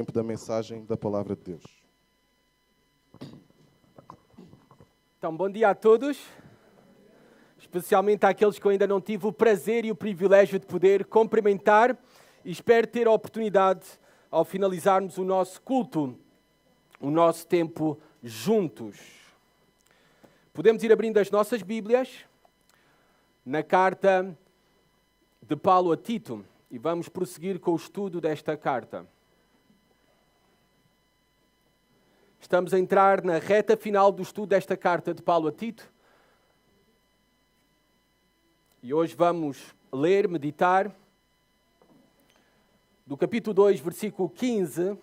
Tempo da mensagem da Palavra de Deus. Então, bom dia a todos, especialmente àqueles que eu ainda não tive o prazer e o privilégio de poder cumprimentar e espero ter a oportunidade, ao finalizarmos o nosso culto, o nosso tempo juntos. Podemos ir abrindo as nossas Bíblias na carta de Paulo a Tito e vamos prosseguir com o estudo desta carta. Estamos a entrar na reta final do estudo desta carta de Paulo a Tito. E hoje vamos ler, meditar, do capítulo 2, versículo 15,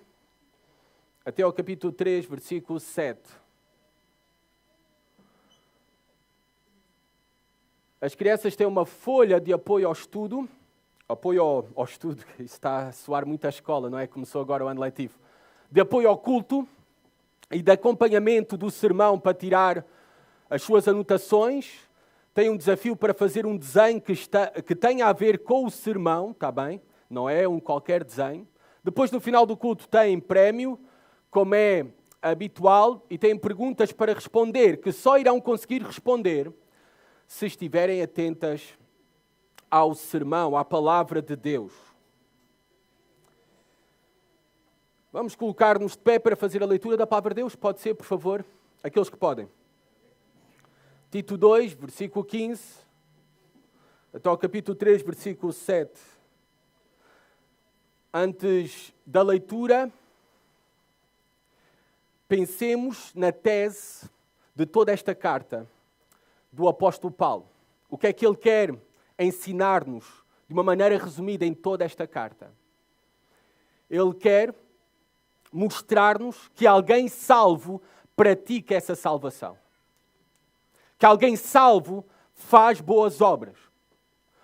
até ao capítulo 3, versículo 7. As crianças têm uma folha de apoio ao estudo. Apoio ao estudo, isso está a soar muito à escola, não é? Começou agora o ano letivo. De apoio ao culto e de acompanhamento do sermão para tirar as suas anotações. Tem um desafio para fazer um desenho que tenha a ver com o sermão, está bem? Não é um qualquer desenho. Depois, no final do culto, tem prémio, como é habitual, e tem perguntas para responder, que só irão conseguir responder se estiverem atentas ao sermão, à palavra de Deus. Vamos colocar-nos de pé para fazer a leitura da palavra de Deus. Pode ser, por favor, aqueles que podem. Tito 2, versículo 15, até ao capítulo 3, versículo 7. Antes da leitura, pensemos na tese de toda esta carta do apóstolo Paulo. O que é que ele quer ensinar-nos de uma maneira resumida em toda esta carta? Ele quer mostrar-nos que alguém salvo pratica essa salvação. Que alguém salvo faz boas obras.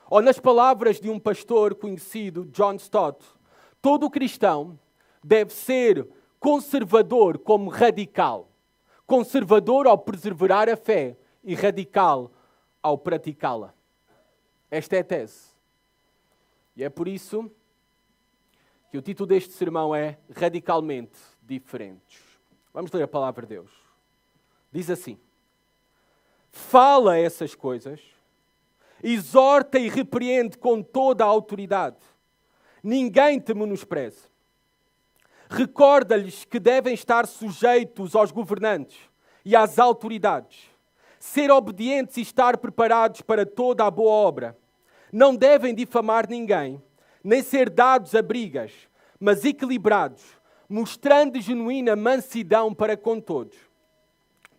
Ou nas palavras de um pastor conhecido, John Stott, todo cristão deve ser conservador como radical. Conservador ao perseverar a fé e radical ao praticá-la. Esta é a tese. E é por isso que o título deste sermão é Radicalmente Diferentes. Vamos ler a palavra de Deus. Diz assim: fala essas coisas, exorta e repreende com toda a autoridade. Ninguém te menospreze. Recorda-lhes que devem estar sujeitos aos governantes e às autoridades, ser obedientes e estar preparados para toda a boa obra. Não devem difamar ninguém, nem ser dados a brigas, mas equilibrados, mostrando genuína mansidão para com todos.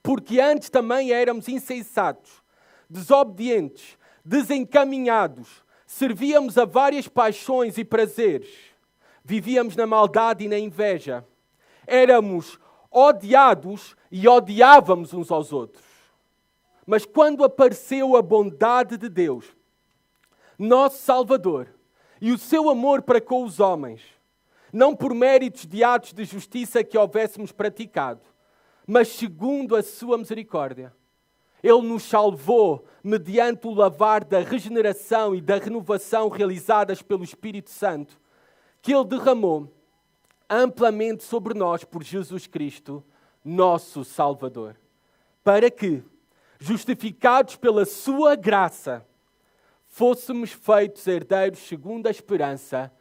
Porque antes também éramos insensatos, desobedientes, desencaminhados, servíamos a várias paixões e prazeres, vivíamos na maldade e na inveja, éramos odiados e odiávamos uns aos outros. Mas quando apareceu a bondade de Deus, nosso Salvador, e o seu amor para com os homens, não por méritos de atos de justiça que houvéssemos praticado, mas segundo a sua misericórdia, Ele nos salvou mediante o lavar da regeneração e da renovação realizadas pelo Espírito Santo, que Ele derramou amplamente sobre nós por Jesus Cristo, nosso Salvador, para que, justificados pela sua graça, fôssemos feitos herdeiros segundo a esperança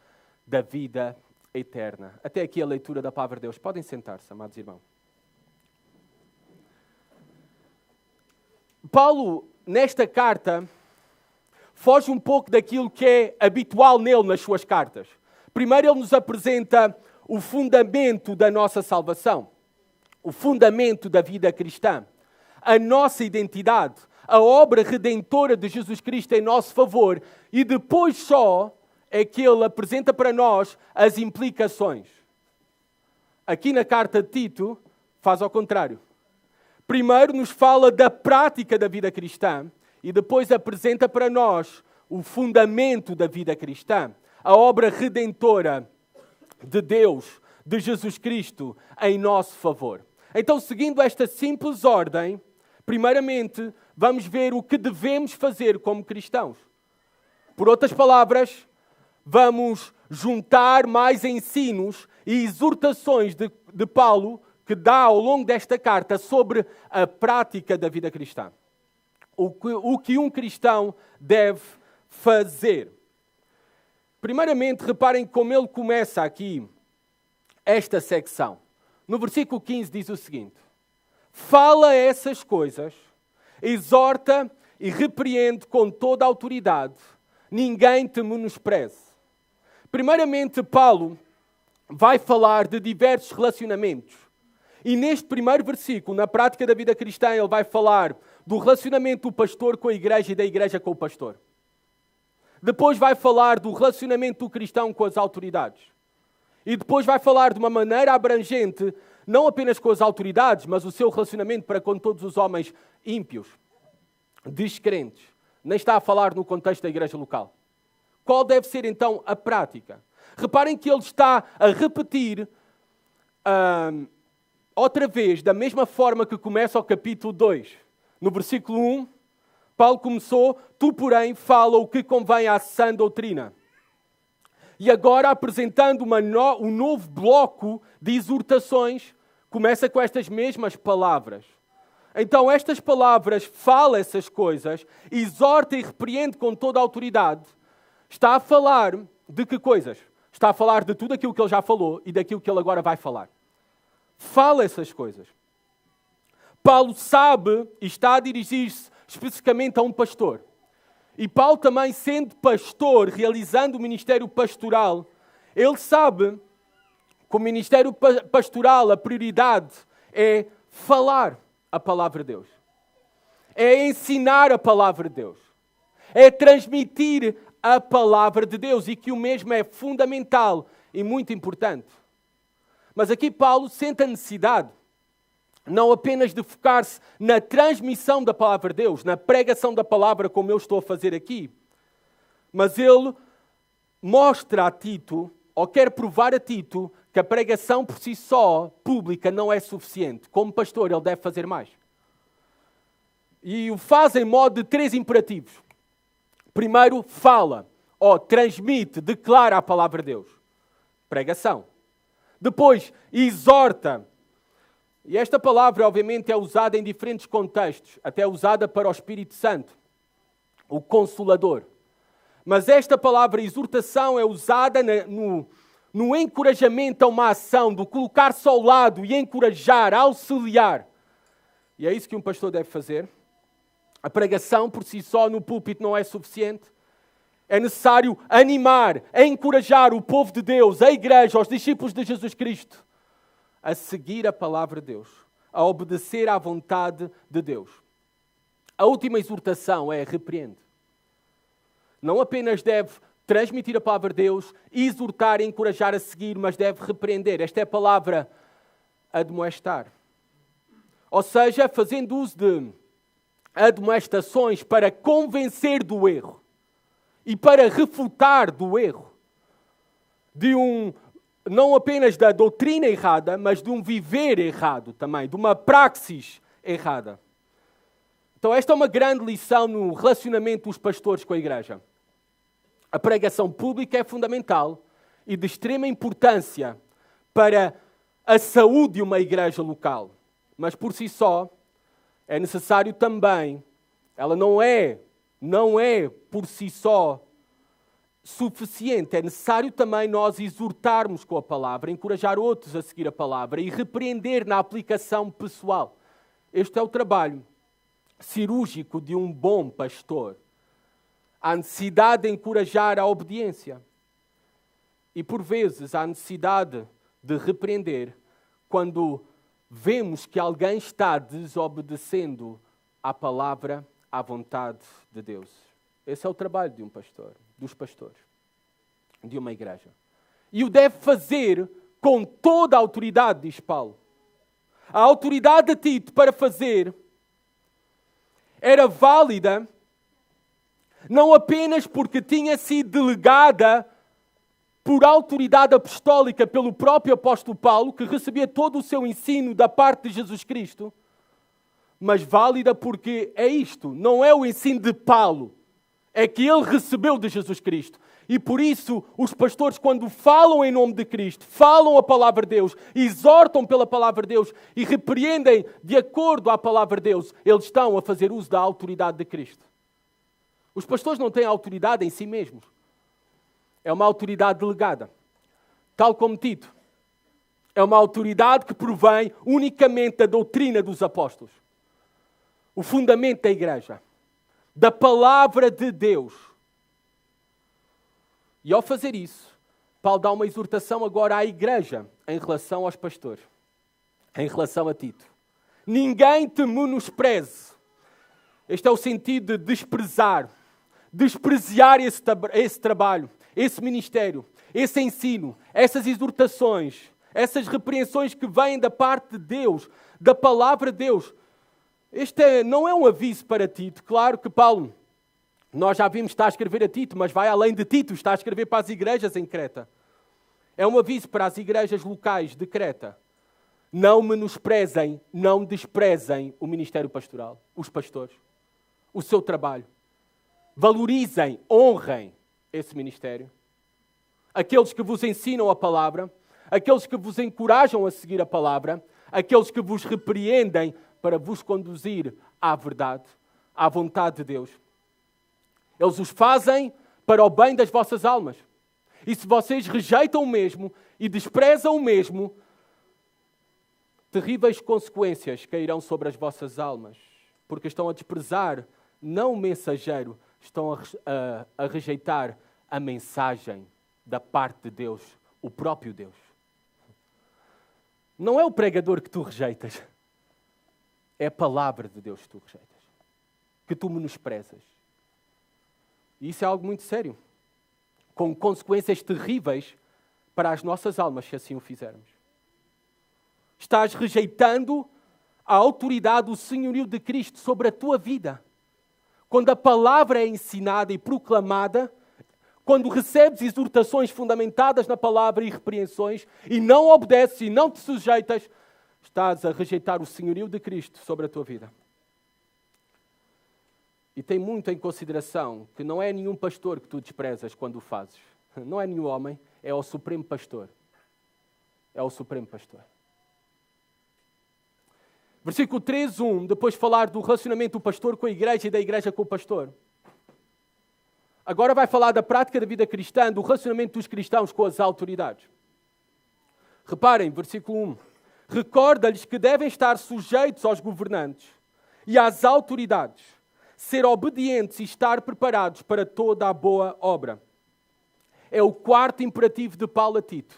da vida eterna. Até aqui a leitura da palavra de Deus. Podem sentar-se, amados irmãos. Paulo, nesta carta, foge um pouco daquilo que é habitual nele nas suas cartas. Primeiro, ele nos apresenta o fundamento da nossa salvação, o fundamento da vida cristã, a nossa identidade, a obra redentora de Jesus Cristo em nosso favor, e depois só é que ele apresenta para nós as implicações. Aqui na carta de Tito, faz ao contrário. Primeiro nos fala da prática da vida cristã e depois apresenta para nós o fundamento da vida cristã, a obra redentora de Deus, de Jesus Cristo, em nosso favor. Então, seguindo esta simples ordem, primeiramente, vamos ver o que devemos fazer como cristãos. Por outras palavras, vamos juntar mais ensinos e exortações de Paulo que dá ao longo desta carta sobre a prática da vida cristã. O que um cristão deve fazer. Primeiramente, reparem como ele começa aqui esta secção. No versículo 15 diz o seguinte: fala essas coisas, exorta e repreende com toda a autoridade, ninguém te menospreze. Primeiramente, Paulo vai falar de diversos relacionamentos. E neste primeiro versículo, na prática da vida cristã, ele vai falar do relacionamento do pastor com a igreja e da igreja com o pastor. Depois vai falar do relacionamento do cristão com as autoridades. E depois vai falar de uma maneira abrangente, não apenas com as autoridades, mas o seu relacionamento para com todos os homens ímpios, descrentes. Nem está a falar no contexto da igreja local. Qual deve ser então a prática? Reparem que ele está a repetir outra vez, da mesma forma que começa o capítulo 2. No versículo 1, Paulo começou: tu, porém, fala o que convém à sã doutrina. E agora, apresentando um novo bloco de exortações, começa com estas mesmas palavras. Então, estas palavras, fala essas coisas, exorta e repreende com toda a autoridade. Está a falar de que coisas? Está a falar de tudo aquilo que ele já falou e daquilo que ele agora vai falar. Fala essas coisas. Paulo sabe e está a dirigir-se especificamente a um pastor. E Paulo também, sendo pastor, realizando o ministério pastoral, ele sabe que o ministério pastoral, a prioridade é falar a palavra de Deus. É ensinar a palavra de Deus. É transmitir a palavra de Deus e que o mesmo é fundamental e muito importante. Mas aqui Paulo sente a necessidade não apenas de focar-se na transmissão da palavra de Deus, na pregação da palavra como eu estou a fazer aqui, mas ele mostra a Tito, ou quer provar a Tito, que a pregação por si só, pública, não é suficiente. Como pastor, ele deve fazer mais. E o faz em modo de 3 imperativos. Primeiro, fala, ou transmite, declara a palavra de Deus. Pregação. Depois, exorta. E esta palavra, obviamente, é usada em diferentes contextos. Até usada para o Espírito Santo, o Consolador. Mas esta palavra, exortação, é usada no encorajamento a uma ação, do colocar-se ao lado e encorajar, auxiliar. E é isso que um pastor deve fazer. A pregação, por si só, no púlpito não é suficiente. É necessário animar, encorajar o povo de Deus, a igreja, os discípulos de Jesus Cristo, a seguir a palavra de Deus, a obedecer à vontade de Deus. A última exortação é repreende. Não apenas deve transmitir a palavra de Deus, exortar e encorajar a seguir, mas deve repreender. Esta é a palavra admoestar. Ou seja, fazendo uso de admoestações para convencer do erro e para refutar do erro, não apenas da doutrina errada, mas de um viver errado também, de uma praxis errada. Então esta é uma grande lição no relacionamento dos pastores com a igreja. A pregação pública é fundamental e de extrema importância para a saúde de uma igreja local. Mas por si só, é necessário também, ela não é por si só suficiente. É necessário também nós exortarmos com a palavra, encorajar outros a seguir a palavra e repreender na aplicação pessoal. Este é o trabalho cirúrgico de um bom pastor. Há necessidade de encorajar a obediência. E por vezes há necessidade de repreender quando vemos que alguém está desobedecendo à palavra, à vontade de Deus. Esse é o trabalho de um pastor, dos pastores, de uma igreja. E o deve fazer com toda a autoridade, diz Paulo. A autoridade de Tito para fazer era válida não apenas porque tinha sido delegada por autoridade apostólica pelo próprio apóstolo Paulo, que recebia todo o seu ensino da parte de Jesus Cristo, mas válida porque é isto, não é o ensino de Paulo, é que ele recebeu de Jesus Cristo. E por isso, os pastores, quando falam em nome de Cristo, falam a palavra de Deus, exortam pela palavra de Deus e repreendem de acordo à palavra de Deus, eles estão a fazer uso da autoridade de Cristo. Os pastores não têm autoridade em si mesmos. É uma autoridade delegada. Tal como Tito. É uma autoridade que provém unicamente da doutrina dos apóstolos. O fundamento da igreja. Da palavra de Deus. E ao fazer isso, Paulo dá uma exortação agora à igreja em relação aos pastores. Em relação a Tito. Ninguém te menospreze. Este é o sentido de desprezar. Desprezar esse trabalho, esse ministério, esse ensino, essas exortações, essas repreensões que vêm da parte de Deus, da palavra de Deus. Este não é um aviso para Tito. Claro que Paulo, nós já vimos, está a escrever a Tito, mas vai além de Tito, está a escrever para as igrejas em Creta. É um aviso para as igrejas locais de Creta. Não menosprezem, não desprezem o ministério pastoral, os pastores, o seu trabalho. Valorizem, honrem esse ministério. Aqueles que vos ensinam a palavra, aqueles que vos encorajam a seguir a palavra, aqueles que vos repreendem para vos conduzir à verdade, à vontade de Deus. Eles os fazem para o bem das vossas almas. E se vocês rejeitam o mesmo e desprezam o mesmo, terríveis consequências cairão sobre as vossas almas, porque estão a desprezar não o mensageiro, estão a rejeitar a mensagem da parte de Deus, o próprio Deus. Não é o pregador que tu rejeitas, é a palavra de Deus que tu rejeitas, que tu menosprezas. E isso é algo muito sério, com consequências terríveis para as nossas almas, se assim o fizermos. Estás rejeitando a autoridade, o senhorio de Cristo sobre a tua vida. Quando a palavra é ensinada e proclamada, quando recebes exortações fundamentadas na palavra e repreensões, e não obedeces e não te sujeitas, estás a rejeitar o senhorio de Cristo sobre a tua vida. E tem muito em consideração que não é nenhum pastor que tu desprezas quando o fazes. Não é nenhum homem, é o Supremo Pastor. É o Supremo Pastor. Versículo 3:1, depois de falar do relacionamento do pastor com a igreja e da igreja com o pastor. Agora vai falar da prática da vida cristã, do relacionamento dos cristãos com as autoridades. Reparem, versículo 1. Recorda-lhes que devem estar sujeitos aos governantes e às autoridades, ser obedientes e estar preparados para toda a boa obra. É o quarto imperativo de Paulo a Tito.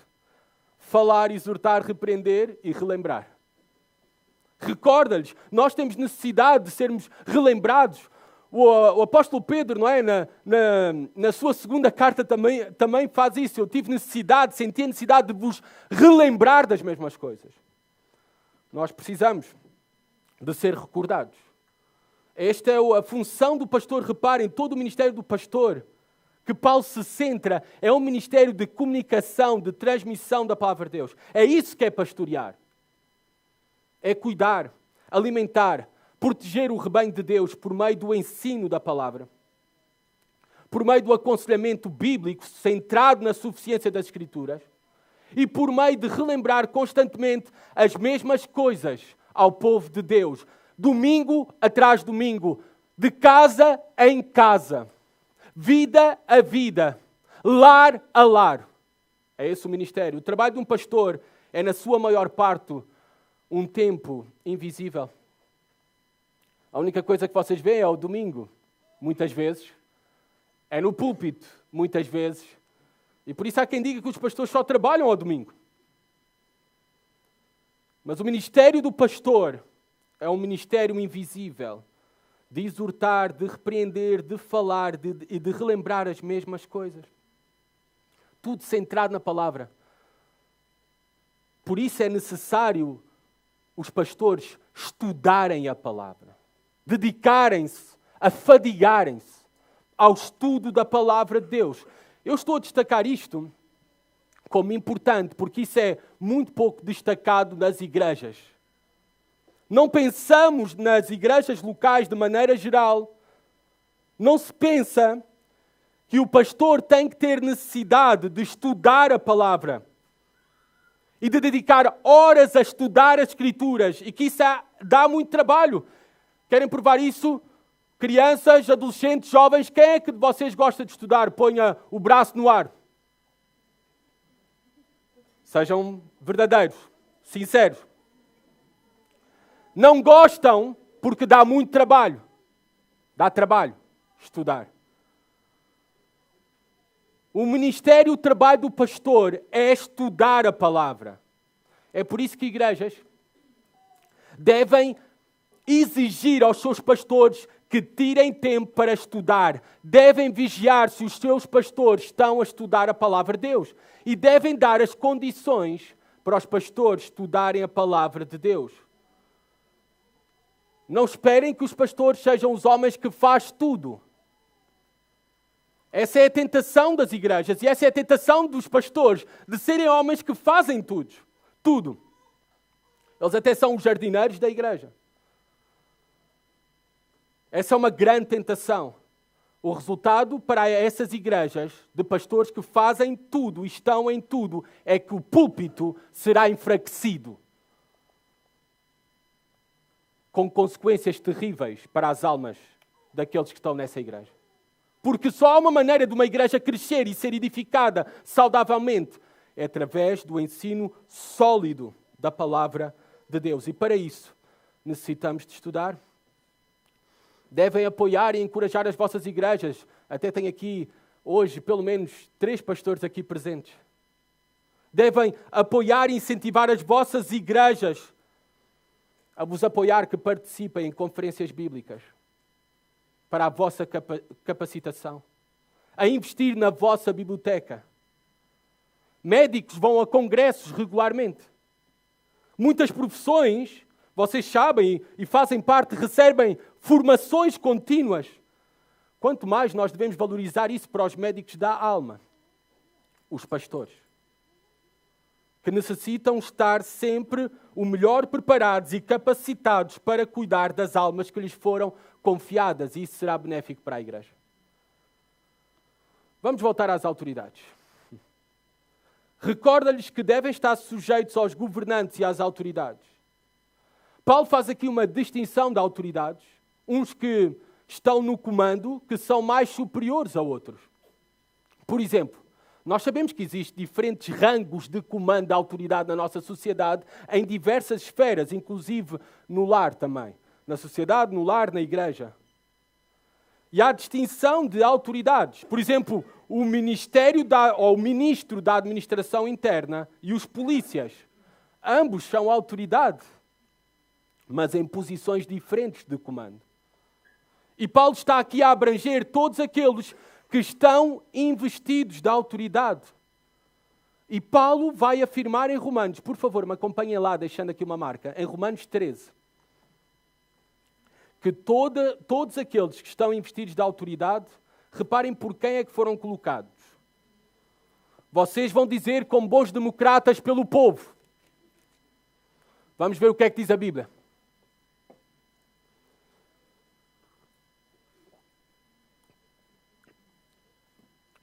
Falar, exortar, repreender e relembrar. Recorda-lhes, nós temos necessidade de sermos relembrados. O apóstolo Pedro, não é? Na sua segunda carta também faz isso. Eu tive necessidade, senti a necessidade de vos relembrar das mesmas coisas. Nós precisamos de ser recordados. Esta é a função do pastor. Reparem, todo o ministério do pastor que Paulo se centra é um ministério de comunicação, de transmissão da palavra de Deus. É isso que é pastorear. É cuidar, alimentar, proteger o rebanho de Deus por meio do ensino da palavra. Por meio do aconselhamento bíblico centrado na suficiência das Escrituras. E por meio de relembrar constantemente as mesmas coisas ao povo de Deus. Domingo atrás domingo. De casa em casa. Vida a vida. Lar a lar. É esse o ministério. O trabalho de um pastor é, na sua maior parte, um tempo invisível. A única coisa que vocês veem é o domingo, muitas vezes. É no púlpito, muitas vezes. E por isso há quem diga que os pastores só trabalham ao domingo. Mas o ministério do pastor é um ministério invisível. De exortar, de repreender, de falar e de relembrar as mesmas coisas. Tudo centrado na palavra. Por isso é necessário os pastores estudarem a palavra, dedicarem-se, afadigarem-se ao estudo da palavra de Deus. Eu estou a destacar isto como importante, porque isso é muito pouco destacado nas igrejas. Não pensamos nas igrejas locais de maneira geral. Não se pensa que o pastor tem que ter necessidade de estudar a palavra e de dedicar horas a estudar as Escrituras, e que isso dá muito trabalho. Querem provar isso? Crianças, adolescentes, jovens, quem é que de vocês gosta de estudar? Ponha o braço no ar. Sejam verdadeiros, sinceros. Não gostam porque dá muito trabalho. Dá trabalho estudar. O ministério, o trabalho do pastor é estudar a palavra. É por isso que igrejas devem exigir aos seus pastores que tirem tempo para estudar. Devem vigiar se os seus pastores estão a estudar a palavra de Deus. E devem dar as condições para os pastores estudarem a palavra de Deus. Não esperem que os pastores sejam os homens que fazem tudo. Essa é a tentação das igrejas e essa é a tentação dos pastores, de serem homens que fazem tudo. Tudo. Eles até são os jardineiros da igreja. Essa é uma grande tentação. O resultado para essas igrejas de pastores que fazem tudo e estão em tudo é que o púlpito será enfraquecido, com consequências terríveis para as almas daqueles que estão nessa igreja. Porque só há uma maneira de uma igreja crescer e ser edificada saudavelmente, é através do ensino sólido da palavra de Deus. E para isso, necessitamos de estudar. Devem apoiar e encorajar as vossas igrejas. Até tenho aqui, hoje, pelo menos 3 pastores aqui presentes. Devem apoiar e incentivar as vossas igrejas a vos apoiar que participem em conferências bíblicas para a vossa capacitação, a investir na vossa biblioteca. Médicos vão a congressos regularmente. Muitas profissões, vocês sabem e fazem parte, recebem formações contínuas. Quanto mais nós devemos valorizar isso para os médicos da alma, os pastores, que necessitam estar sempre o melhor preparados e capacitados para cuidar das almas que lhes foram confiadas, e isso será benéfico para a igreja. Vamos voltar às autoridades. Recorda-lhes que devem estar sujeitos aos governantes e às autoridades. Paulo faz aqui uma distinção de autoridades, uns que estão no comando, que são mais superiores a outros. Por exemplo, nós sabemos que existem diferentes rangos de comando da autoridade na nossa sociedade, em diversas esferas, inclusive no lar também. Na sociedade, no lar, na igreja. E há distinção de autoridades. Por exemplo, o ministro da administração interna e os polícias. Ambos são autoridade, mas em posições diferentes de comando. E Paulo está aqui a abranger todos aqueles que estão investidos da autoridade. E Paulo vai afirmar em Romanos, por favor, me acompanhem lá, deixando aqui uma marca, em Romanos 13, que todos aqueles que estão investidos da autoridade, reparem por quem é que foram colocados. Vocês vão dizer, como bons democratas, pelo povo. Vamos ver o que é que diz a Bíblia.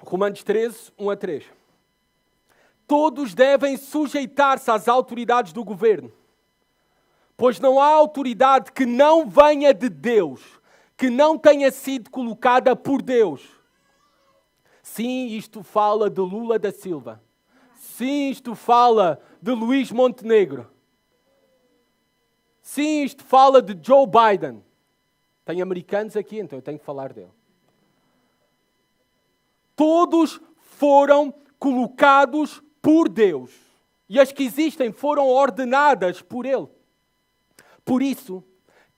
Romanos 13, 1-3. Todos devem sujeitar-se às autoridades do governo, pois não há autoridade que não venha de Deus, que não tenha sido colocada por Deus. Sim, isto fala de Lula da Silva. Sim, isto fala de Luís Montenegro. Sim, isto fala de Joe Biden. Tem americanos aqui, então eu tenho que falar dele. Todos foram colocados por Deus. E as que existem foram ordenadas por Ele. Por isso,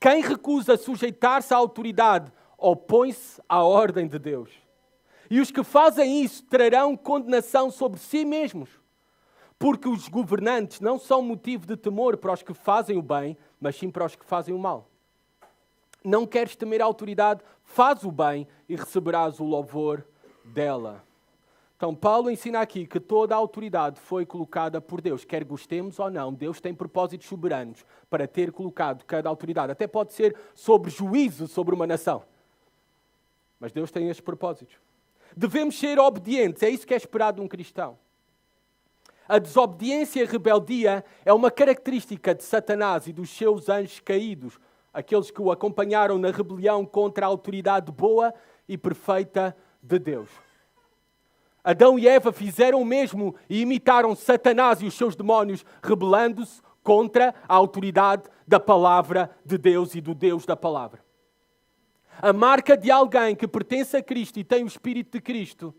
quem recusa sujeitar-se à autoridade opõe-se à ordem de Deus. E os que fazem isso trarão condenação sobre si mesmos. Porque os governantes não são motivo de temor para os que fazem o bem, mas sim para os que fazem o mal. Não queres temer a autoridade? Faz o bem e receberás o louvor dela. Então, Paulo ensina aqui que toda a autoridade foi colocada por Deus. Quer gostemos ou não, Deus tem propósitos soberanos para ter colocado cada autoridade. Até pode ser sobre juízo sobre uma nação. Mas Deus tem estes propósitos. devemos ser obedientes. É isso que é esperado de um cristão. A desobediência e a rebeldia é uma característica de Satanás e dos seus anjos caídos, aqueles que o acompanharam na rebelião contra a autoridade boa e perfeita de Deus. Adão e Eva fizeram o mesmo e imitaram Satanás e os seus demónios, rebelando-se contra a autoridade da palavra de Deus e do Deus da palavra. A marca de alguém que pertence a Cristo e tem o Espírito de Cristo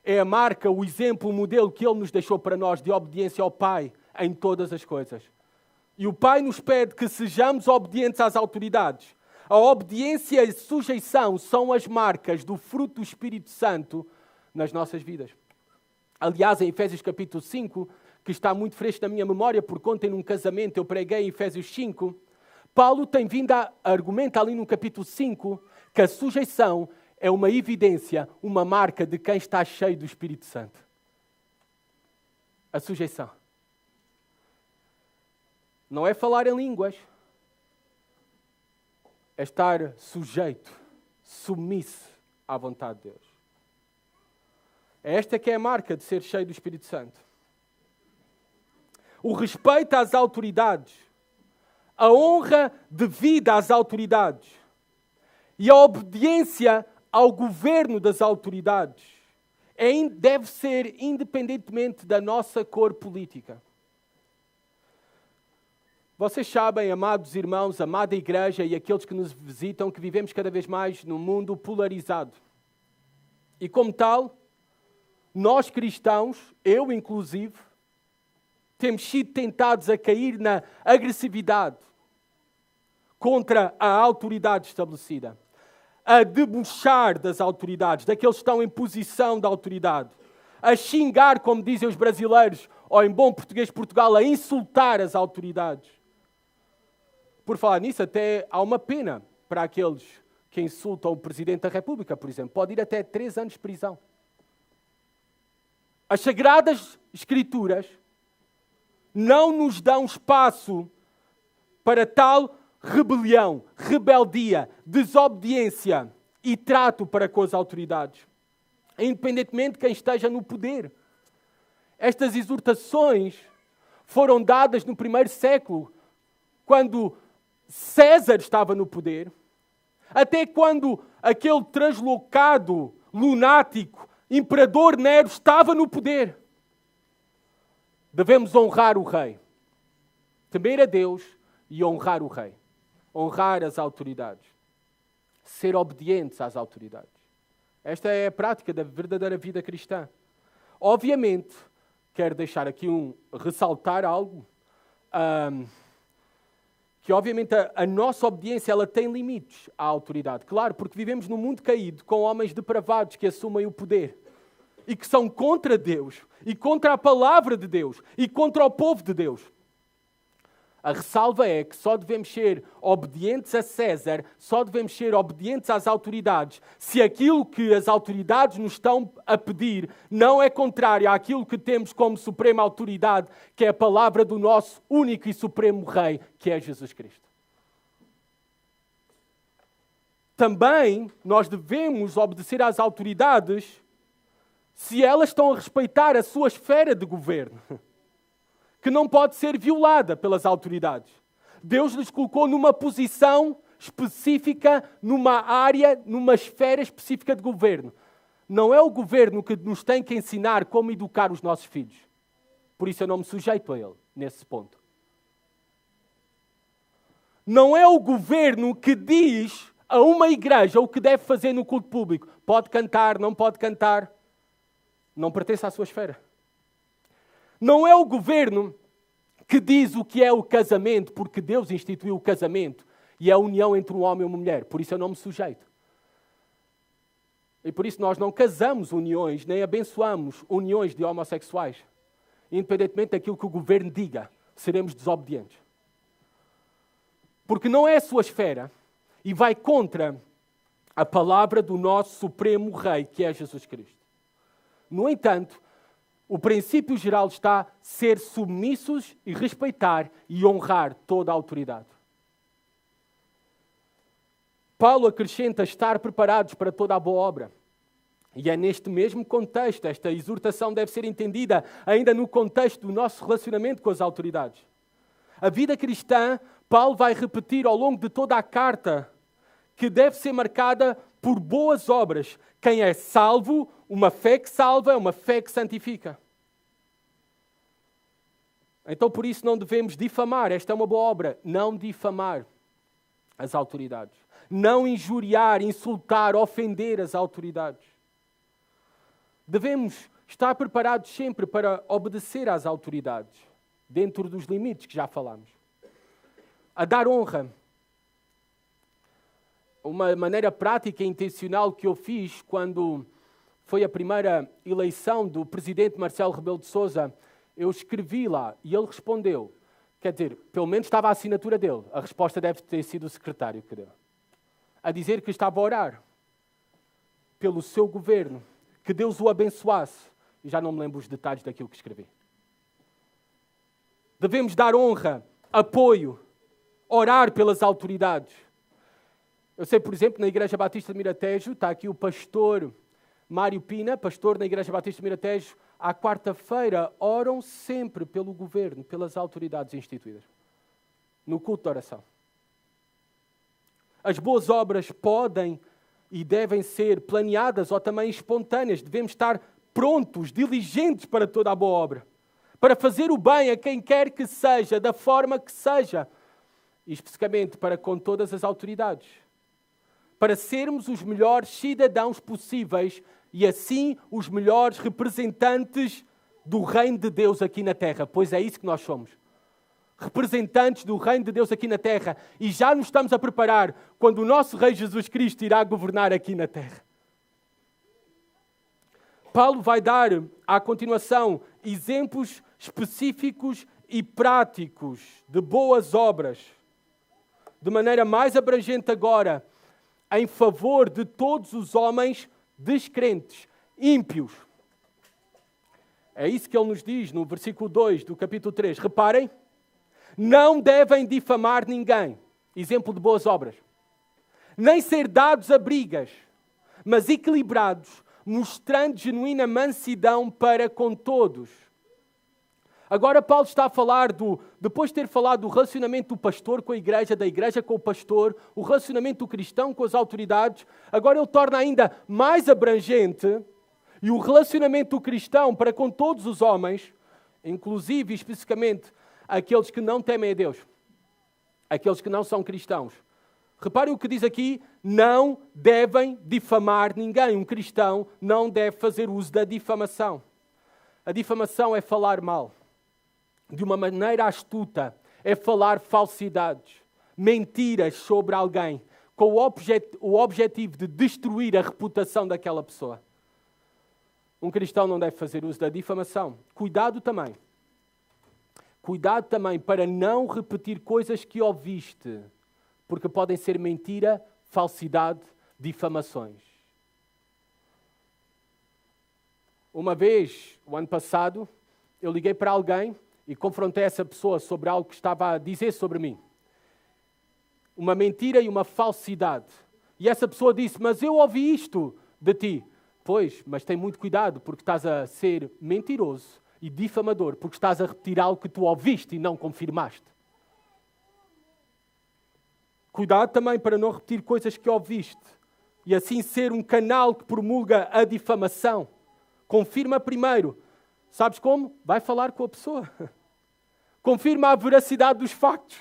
é a marca, o exemplo, o modelo que Ele nos deixou para nós de obediência ao Pai em todas as coisas. E o Pai nos pede que sejamos obedientes às autoridades. A obediência e a sujeição são as marcas do fruto do Espírito Santo nas nossas vidas. Aliás, em Efésios capítulo 5, que está muito fresco na minha memória, porque ontem num casamento eu preguei em Efésios 5, Paulo tem vindo a argumentar ali no capítulo 5 que a sujeição é uma evidência, uma marca de quem está cheio do Espírito Santo. A sujeição. Não é falar em línguas. É estar sujeito, submisso à vontade de Deus. É esta que é a marca de ser cheio do Espírito Santo. O respeito às autoridades, a honra devida às autoridades e a obediência ao governo das autoridades deve ser independentemente da nossa cor política. Vocês sabem, amados irmãos, amada igreja e aqueles que nos visitam, que vivemos cada vez mais num mundo polarizado. E como tal, nós cristãos, eu inclusive, temos sido tentados a cair na agressividade contra a autoridade estabelecida, a debochar das autoridades, daqueles que estão em posição de autoridade, a xingar, como dizem os brasileiros, ou em bom português Portugal, a insultar as autoridades. Por falar nisso, até há uma pena para aqueles que insultam o Presidente da República, por exemplo. Pode ir até 3 anos de prisão. As Sagradas Escrituras não nos dão espaço para tal rebelião, rebeldia, desobediência e trato para com as autoridades, independentemente de quem esteja no poder. Estas exortações foram dadas no primeiro século, quando César estava no poder, até quando aquele translocado, lunático, imperador Nero estava no poder. Devemos honrar o rei, temer a Deus e honrar o rei. Honrar as autoridades. Ser obedientes às autoridades. Esta é a prática da verdadeira vida cristã. Obviamente, quero deixar aqui ressaltar algo, que obviamente a nossa obediência ela tem limites à autoridade. Claro, porque vivemos num mundo caído com homens depravados que assumem o poder e que são contra Deus e contra a palavra de Deus e contra o povo de Deus. A ressalva é que só devemos ser obedientes a César, só devemos ser obedientes às autoridades, se aquilo que as autoridades nos estão a pedir não é contrário àquilo que temos como suprema autoridade, que é a palavra do nosso único e supremo Rei, que é Jesus Cristo. Também nós devemos obedecer às autoridades se elas estão a respeitar a sua esfera de governo, que não pode ser violada pelas autoridades. Deus lhes colocou numa posição específica, numa área, numa esfera específica de governo. Não é o governo que nos tem que ensinar como educar os nossos filhos. Por isso eu não me sujeito a ele, nesse ponto. Não é o governo que diz a uma igreja o que deve fazer no culto público. Pode cantar, não pode cantar. Não pertence à sua esfera. Não é o governo que diz o que é o casamento, porque Deus instituiu o casamento e a união entre um homem e uma mulher. Por isso eu não me sujeito. E por isso nós não casamos uniões, nem abençoamos uniões de homossexuais. Independentemente daquilo que o governo diga, seremos desobedientes. Porque não é a sua esfera e vai contra a palavra do nosso Supremo Rei, que é Jesus Cristo. No entanto, o princípio geral está ser submissos e respeitar e honrar toda a autoridade. Paulo acrescenta estar preparados para toda a boa obra. E é neste mesmo contexto, esta exortação deve ser entendida ainda no contexto do nosso relacionamento com as autoridades. A vida cristã, Paulo vai repetir ao longo de toda a carta, que deve ser marcada por boas obras. Quem é salvo, uma fé que salva, é uma fé que santifica. Então, por isso, não devemos difamar. Esta é uma boa obra. Não difamar as autoridades. Não injuriar, insultar, ofender as autoridades. Devemos estar preparados sempre para obedecer às autoridades, dentro dos limites que já falamos. A dar honra. Uma maneira prática e intencional que eu fiz quando foi a primeira eleição do presidente Marcelo Rebelo de Sousa, eu escrevi lá e ele respondeu. Quer dizer, pelo menos estava a assinatura dele. A resposta deve ter sido o secretário que deu. A dizer que estava a orar pelo seu governo, que Deus o abençoasse. E já não me lembro os detalhes daquilo que escrevi. Devemos dar honra, apoio, orar pelas autoridades. Eu sei, por exemplo, na Igreja Batista de Miratejo, está aqui o pastor Mário Pina, pastor na Igreja Batista de Miratejo, à quarta-feira oram sempre pelo governo, pelas autoridades instituídas, no culto de oração. As boas obras podem e devem ser planeadas ou também espontâneas. Devemos estar prontos, diligentes para toda a boa obra, para fazer o bem a quem quer que seja, da forma que seja, e especificamente para com todas as autoridades, para sermos os melhores cidadãos possíveis e assim os melhores representantes do reino de Deus aqui na terra, pois é isso que nós somos. Representantes do reino de Deus aqui na terra, e já nos estamos a preparar quando o nosso Rei Jesus Cristo irá governar aqui na terra. Paulo vai dar, à continuação, exemplos específicos e práticos de boas obras, de maneira mais abrangente agora, em favor de todos os homens descrentes, ímpios. É isso que ele nos diz no versículo 2 do capítulo 3. Reparem, não devem difamar ninguém. Exemplo de boas obras. Nem ser dados a brigas, mas equilibrados, mostrando genuína mansidão para com todos. Agora Paulo está a falar depois de ter falado do relacionamento do pastor com a igreja, da igreja com o pastor, o relacionamento do cristão com as autoridades, agora ele torna ainda mais abrangente e o relacionamento do cristão para com todos os homens, inclusive e especificamente aqueles que não temem a Deus, aqueles que não são cristãos. Reparem o que diz aqui, não devem difamar ninguém. Um cristão não deve fazer uso da difamação. A difamação é falar mal, de uma maneira astuta, é falar falsidades, mentiras sobre alguém, com o objetivo de destruir a reputação daquela pessoa. Um cristão não deve fazer uso da difamação. Cuidado também para não repetir coisas que ouviste, porque podem ser mentira, falsidade, difamações. Uma vez, o ano passado, eu liguei para alguém e confrontei essa pessoa sobre algo que estava a dizer sobre mim. Uma mentira e uma falsidade. E essa pessoa disse, mas eu ouvi isto de ti. Pois, mas tem muito cuidado, porque estás a ser mentiroso e difamador, porque estás a repetir algo que tu ouviste e não confirmaste. Cuidado também para não repetir coisas que ouviste e assim ser um canal que promulga a difamação. Confirma primeiro. Sabes como? Vai falar com a pessoa. Confirma a veracidade dos factos.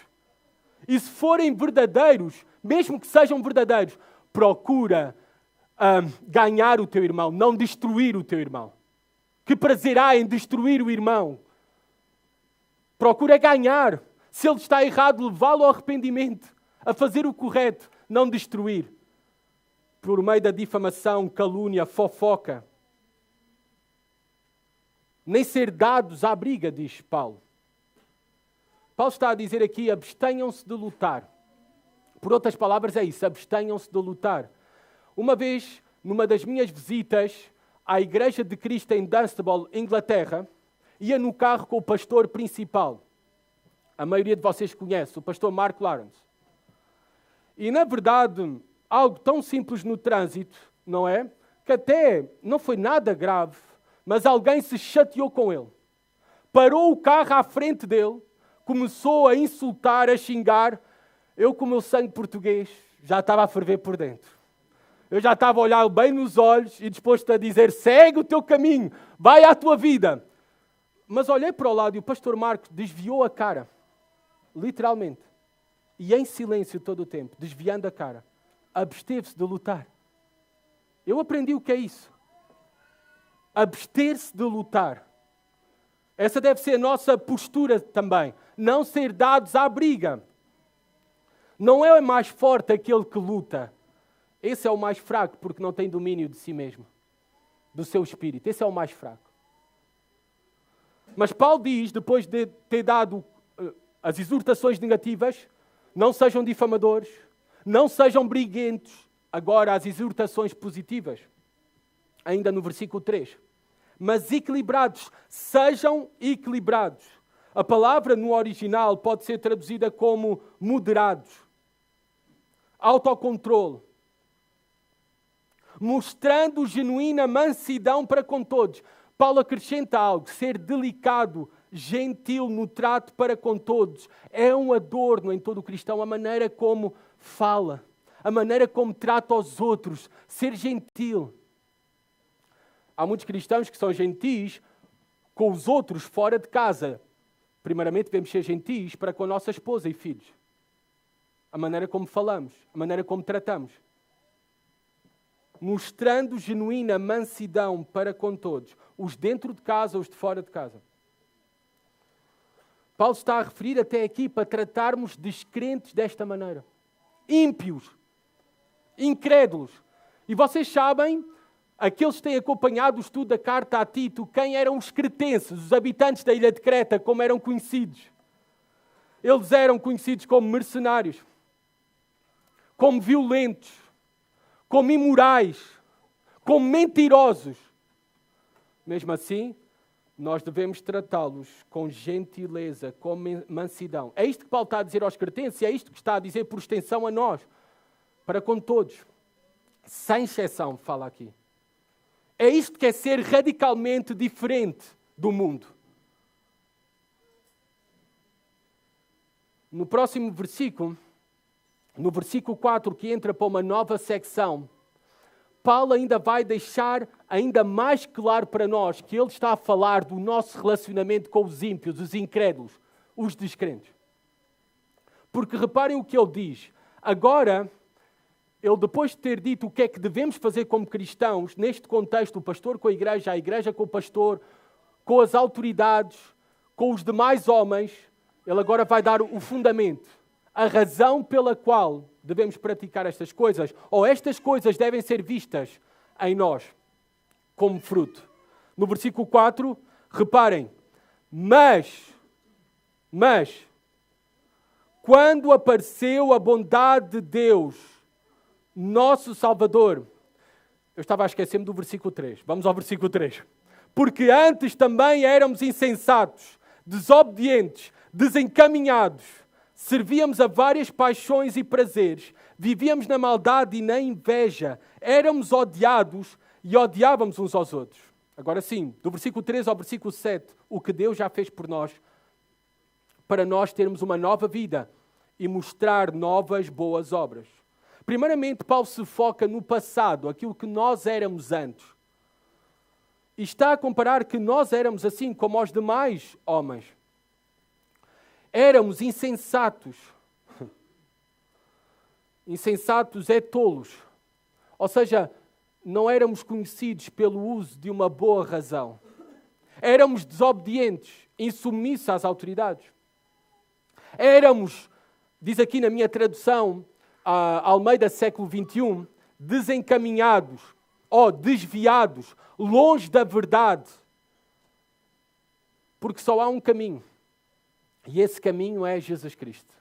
E se forem verdadeiros, mesmo que sejam verdadeiros, procura ganhar o teu irmão, não destruir o teu irmão. Que prazer há em destruir o irmão? Procura ganhar. Se ele está errado, levá-lo ao arrependimento, a fazer o correto, não destruir. Por meio da difamação, calúnia, fofoca. Nem ser dados à briga, diz Paulo. Paulo está a dizer aqui, abstenham-se de lutar. Por outras palavras é isso, abstenham-se de lutar. Uma vez, numa das minhas visitas à Igreja de Cristo em Dunstable, Inglaterra, ia no carro com o pastor principal. A maioria de vocês conhece, o pastor Mark Lawrence. E, na verdade, algo tão simples no trânsito, não é? que até não foi nada grave, mas alguém se chateou com ele. Parou o carro à frente dele, começou a insultar, a xingar. Eu, com o meu sangue português, já estava a ferver por dentro. Eu já estava a olhar bem nos olhos e disposto a dizer: segue o teu caminho, vai à tua vida. Mas olhei para o lado e o pastor Marcos desviou a cara, literalmente, e em silêncio todo o tempo, desviando a cara, absteve-se de lutar. Eu aprendi o que é isso. Abster-se de lutar. Essa deve ser a nossa postura também. Não ser dados à briga. Não é mais forte aquele que luta. Esse é o mais fraco porque não tem domínio de si mesmo, do seu espírito. Esse é o mais fraco. Mas Paulo diz, depois de ter dado as exortações negativas, não sejam difamadores, não sejam briguentos. Agora as exortações positivas, ainda no versículo 3. Mas equilibrados, sejam equilibrados. A palavra no original pode ser traduzida como moderados, autocontrole, mostrando genuína mansidão para com todos. Paulo acrescenta algo: ser delicado, gentil no trato para com todos. É um adorno em todo o cristão, a maneira como fala, a maneira como trata os outros, ser gentil. Há muitos cristãos que são gentis com os outros fora de casa. Primeiramente devemos ser gentis para com a nossa esposa e filhos. A maneira como falamos, a maneira como tratamos. Mostrando genuína mansidão para com todos. Os dentro de casa, os de fora de casa. Paulo está a referir até aqui para tratarmos descrentes desta maneira. Ímpios. Incrédulos. E vocês sabem, aqueles que têm acompanhado o estudo da carta a Tito, quem eram os cretenses, os habitantes da ilha de Creta, como eram conhecidos. Eles eram conhecidos como mercenários, como violentos, como imorais, como mentirosos. Mesmo assim, nós devemos tratá-los com gentileza, com mansidão. É isto que Paulo está a dizer aos cretenses e é isto que está a dizer por extensão a nós, para com todos. Sem exceção, fala aqui. É isto que é ser radicalmente diferente do mundo. No próximo versículo, no versículo 4, que entra para uma nova secção, Paulo ainda vai deixar ainda mais claro para nós que ele está a falar do nosso relacionamento com os ímpios, os incrédulos, os descrentes. Porque reparem o que ele diz. Agora, ele depois de ter dito o que é que devemos fazer como cristãos, neste contexto, o pastor com a igreja com o pastor, com as autoridades, com os demais homens, ele agora vai dar o fundamento, a razão pela qual devemos praticar estas coisas, ou estas coisas devem ser vistas em nós como fruto. No versículo 4, reparem, mas, quando apareceu a bondade de Deus, nosso Salvador, eu estava a esquecer-me do versículo 3, vamos ao versículo 3. Porque antes também éramos insensatos, desobedientes, desencaminhados, servíamos a várias paixões e prazeres, vivíamos na maldade e na inveja, éramos odiados e odiávamos uns aos outros. Agora sim, do versículo 3 ao versículo 7, o que Deus já fez por nós, para nós termos uma nova vida e mostrar novas boas obras. Primeiramente, Paulo se foca no passado, aquilo que nós éramos antes. E está a comparar que nós éramos assim como os demais homens. Éramos insensatos. Insensatos é tolos. Ou seja, não éramos conhecidos pelo uso de uma boa razão. Éramos desobedientes, insubmissos às autoridades. Éramos, diz aqui na minha tradução, Almeida século XXI, desencaminhados ou desviados, longe da verdade. Porque só há um caminho. E esse caminho é Jesus Cristo.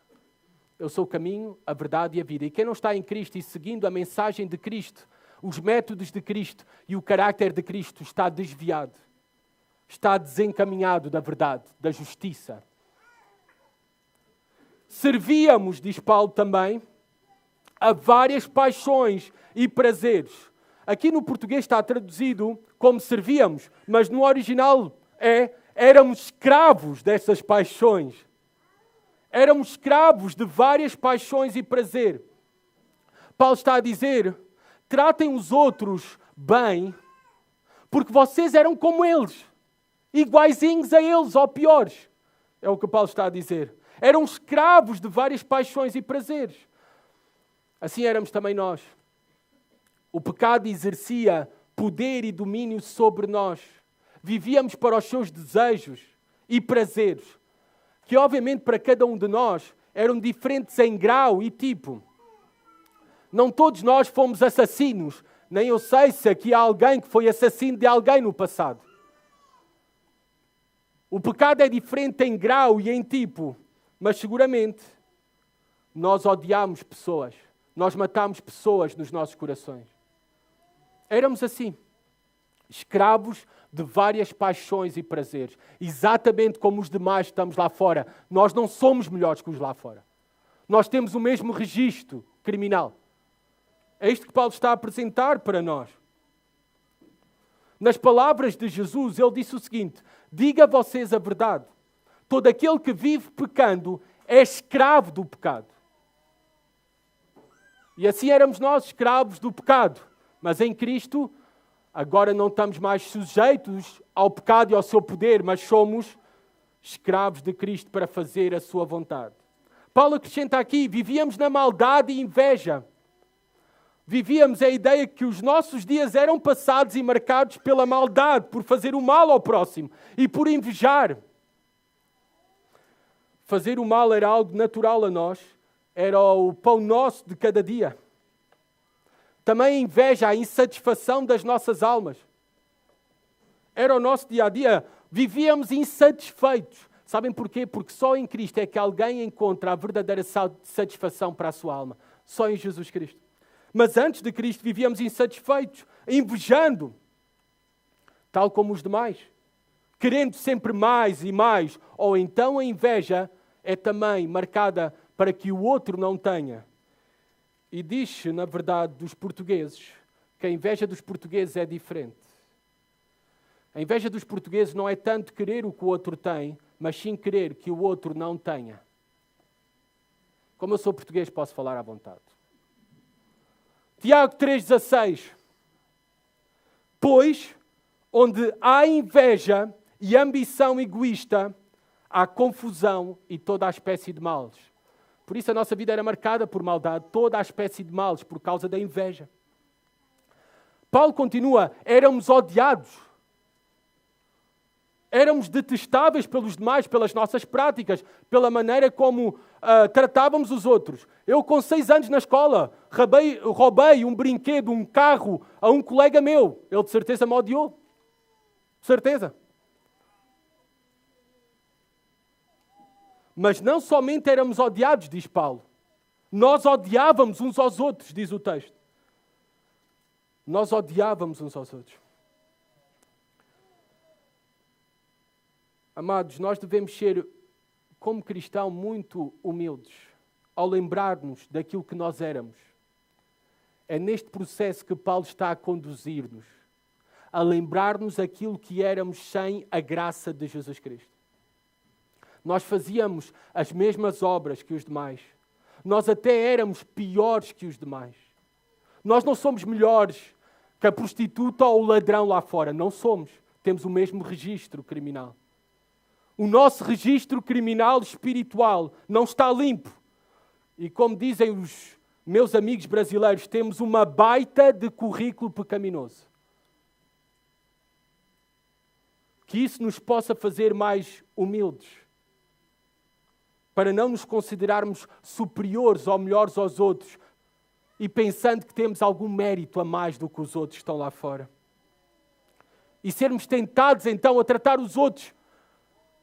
Eu sou o caminho, a verdade e a vida. E quem não está em Cristo e seguindo a mensagem de Cristo, os métodos de Cristo e o caráter de Cristo está desviado. Está desencaminhado da verdade, da justiça. Servíamos, diz Paulo também, a várias paixões e prazeres. Aqui no português está traduzido como servíamos, mas no original éramos escravos dessas paixões. Éramos escravos de várias paixões e prazer. Paulo está a dizer, tratem os outros bem, porque vocês eram como eles, iguaizinhos a eles ou piores. É o que Paulo está a dizer. Eram escravos de várias paixões e prazeres. Assim éramos também nós. O pecado exercia poder e domínio sobre nós. Vivíamos para os seus desejos e prazeres, que obviamente para cada um de nós eram diferentes em grau e tipo. Não todos nós fomos assassinos, nem eu sei se aqui há alguém que foi assassino de alguém no passado. O pecado é diferente em grau e em tipo, mas seguramente nós odiámos pessoas, nós matámos pessoas nos nossos corações. Éramos assim, escravos de várias paixões e prazeres, exatamente como os demais que estamos lá fora. Nós não somos melhores que os lá fora. Nós temos o mesmo registro criminal. É isto que Paulo está a apresentar para nós. Nas palavras de Jesus, ele disse o seguinte: diga a vocês a verdade. Todo aquele que vive pecando é escravo do pecado. E assim éramos nós, escravos do pecado. Mas em Cristo, agora não estamos mais sujeitos ao pecado e ao seu poder, mas somos escravos de Cristo para fazer a sua vontade. Paulo acrescenta aqui, vivíamos na maldade e inveja. Vivíamos a ideia que os nossos dias eram passados e marcados pela maldade, por fazer o mal ao próximo e por invejar. Fazer o mal era algo natural a nós, era o pão nosso de cada dia. Também a inveja, a insatisfação das nossas almas. Era o nosso dia-a-dia. Vivíamos insatisfeitos. Sabem porquê? Porque só em Cristo é que alguém encontra a verdadeira satisfação para a sua alma. Só em Jesus Cristo. Mas antes de Cristo vivíamos insatisfeitos, invejando, tal como os demais. Querendo sempre mais e mais. Ou então a inveja é também marcada para que o outro não tenha. E diz-se, na verdade, dos portugueses, que a inveja dos portugueses é diferente. A inveja dos portugueses não é tanto querer o que o outro tem, mas sim querer que o outro não tenha. Como eu sou português, posso falar à vontade. Tiago 3,16. Pois, onde há inveja e ambição egoísta, há confusão e toda a espécie de males. Por isso a nossa vida era marcada por maldade, toda a espécie de males, por causa da inveja. Paulo continua, éramos odiados. Éramos detestáveis pelos demais, pelas nossas práticas, pela maneira como tratávamos os outros. Eu, com 6 anos na escola, roubei um brinquedo, um carro, a um colega meu. Ele de certeza me odiou. De certeza. Mas não somente éramos odiados, diz Paulo. Nós odiávamos uns aos outros, diz o texto. Nós odiávamos uns aos outros. Amados, nós devemos ser, como cristãos, muito humildes ao lembrar-nos daquilo que nós éramos. É neste processo que Paulo está a conduzir-nos, a lembrar-nos daquilo que éramos sem a graça de Jesus Cristo. Nós fazíamos as mesmas obras que os demais. Nós até éramos piores que os demais. Nós não somos melhores que a prostituta ou o ladrão lá fora. Não somos. Temos o mesmo registro criminal. O nosso registro criminal espiritual não está limpo. E como dizem os meus amigos brasileiros, temos uma baita de currículo pecaminoso. Que isso nos possa fazer mais humildes. Para não nos considerarmos superiores ou melhores aos outros e pensando que temos algum mérito a mais do que os outros que estão lá fora. E sermos tentados então a tratar os outros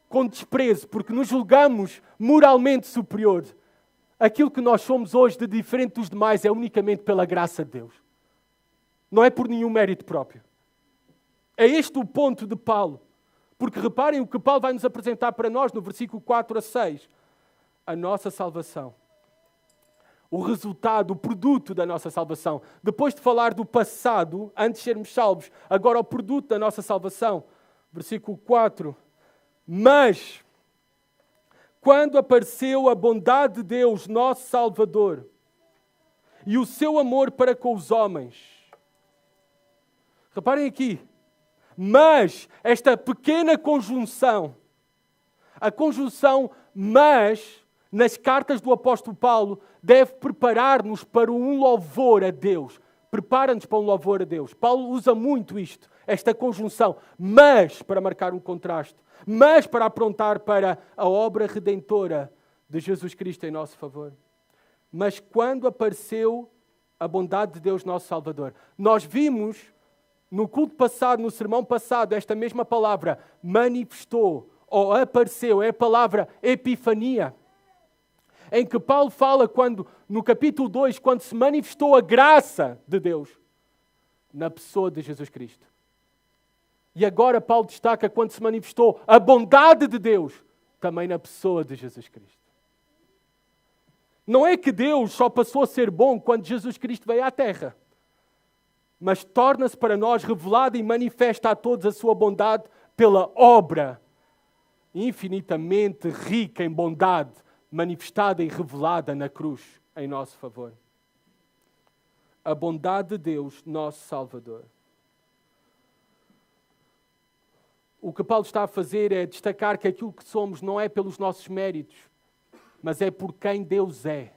com desprezo, porque nos julgamos moralmente superiores. Aquilo que nós somos hoje de diferente dos demais é unicamente pela graça de Deus. Não é por nenhum mérito próprio. É este o ponto de Paulo. Porque reparem o que Paulo vai nos apresentar para nós no versículo 4 a 6. A nossa salvação. o resultado, o produto da nossa salvação. Depois de falar do passado, antes de sermos salvos, agora o produto da nossa salvação. Versículo 4. Mas, quando apareceu a bondade de Deus, nosso Salvador, e o seu amor para com os homens. Reparem aqui. Mas, esta pequena conjunção, a conjunção mas, nas cartas do apóstolo Paulo, deve preparar-nos para um louvor a Deus. Prepara-nos para um louvor a Deus. Paulo usa muito isto, esta conjunção. Mas, para marcar um contraste. Mas, para aprontar para a obra redentora de Jesus Cristo em nosso favor. Mas quando apareceu a bondade de Deus, nosso Salvador. Nós vimos no culto passado, no sermão passado, esta mesma palavra manifestou ou apareceu. É a palavra epifania. Em que Paulo fala no capítulo 2, quando se manifestou a graça de Deus na pessoa de Jesus Cristo. E agora Paulo destaca quando se manifestou a bondade de Deus também na pessoa de Jesus Cristo. Não é que Deus só passou a ser bom quando Jesus Cristo veio à Terra, mas torna-se para nós revelada e manifesta a todos a sua bondade pela obra infinitamente rica em bondade, manifestada e revelada na cruz em nosso favor. A bondade de Deus, nosso Salvador. O que Paulo está a fazer é destacar que aquilo que somos não é pelos nossos méritos, mas é por quem Deus é.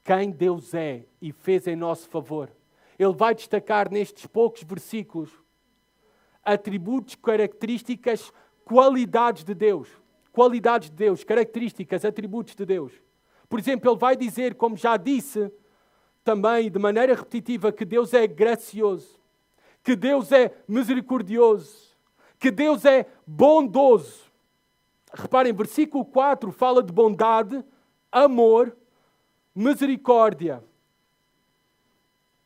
Quem Deus é e fez em nosso favor. Ele vai destacar nestes poucos versículos atributos, características, qualidades de Deus. Qualidades de Deus, características, atributos de Deus. Por exemplo, ele vai dizer, como já disse, também de maneira repetitiva, que Deus é gracioso, que Deus é misericordioso, que Deus é bondoso. Reparem, versículo 4 fala de bondade, amor, misericórdia.